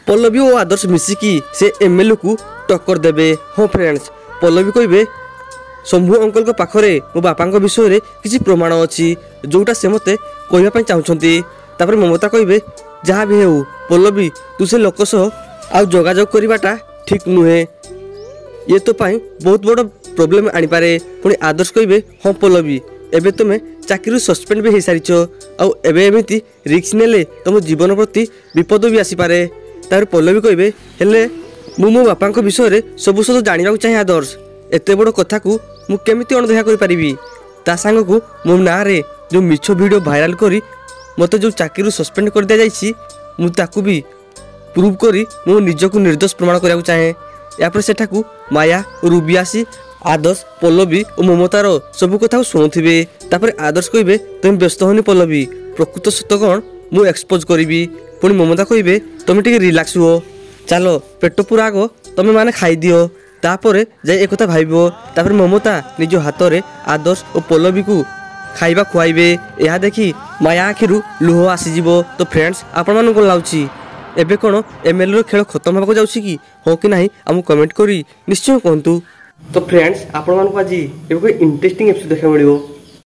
पल्लवी और आदर्श मिसिकी से एमएलए को टक्कर देबे। हाँ फ्रेंड्स, पल्लवी कहबे शंभु अंकल को पाखरे मो बापा विषय रे किसी प्रमाण अच्छी जोटा से मते कहवाई चाहते। तापर ममता कहबे जहाँ भी हो पल्लवी तू से लोक सह आ जोगाजोग करवाटा ठीक नुहे, ये तो पाई बहुत बड़ प्रोब्लेम आनीपे। पुणी आदर्श कहबे हाँ पल्लवी एबे तुमे चाकरी सस्पेंड भी हो सारी आबे एमती रिक्स नेले तुम जीवन प्रति विपद भी आसीपे। तार पल्लवी कहबे हेले मु मो बापा विषय सब सब जानवा चाहे आदर्श, एत बड़ कथा को मु केमिति अणदेखा करि ता सांग को मो ना रे जो मिछ वीडियो वायरल करी मते जो चाकरी सस्पेंड कर दिया जाइछि मु ताकू भी प्रूव करी मो निजको निर्दोष प्रमाण करिया चाहे। यापर सेठाकू माया रूबी आसी आदर्श पल्लवी और ममतार सब कथा शुणुवे। तापर आदर्श कहबे तुम व्यस्त होनी पल्लवी प्रकृत सत्य कौन मु एक्सपोज करी। पुणी ममता कहबे तुम टिके रिलैक्स हुओ, चलो पेट पूरा आग तुम माने खाई दियो तापर जाए एक कथा भाइबो। तापर ममता निज हाथ में आदर्श और पल्लवी को खाइबा खुआइबे। यह देखी माया आखिरु लुह आसीजिवो। तो फ्रेंड्स आपण मानक लाउची एबे कोन एमएलए खेल खत्म होगा जाउछि कि हो कि नहीं आमु कमेंट करी निश्चय कहतु। तो फ्रेंड्स आपण मानक आज एबे कोई इंटरेस्टिंग एपिसोड देखा मिलिबो।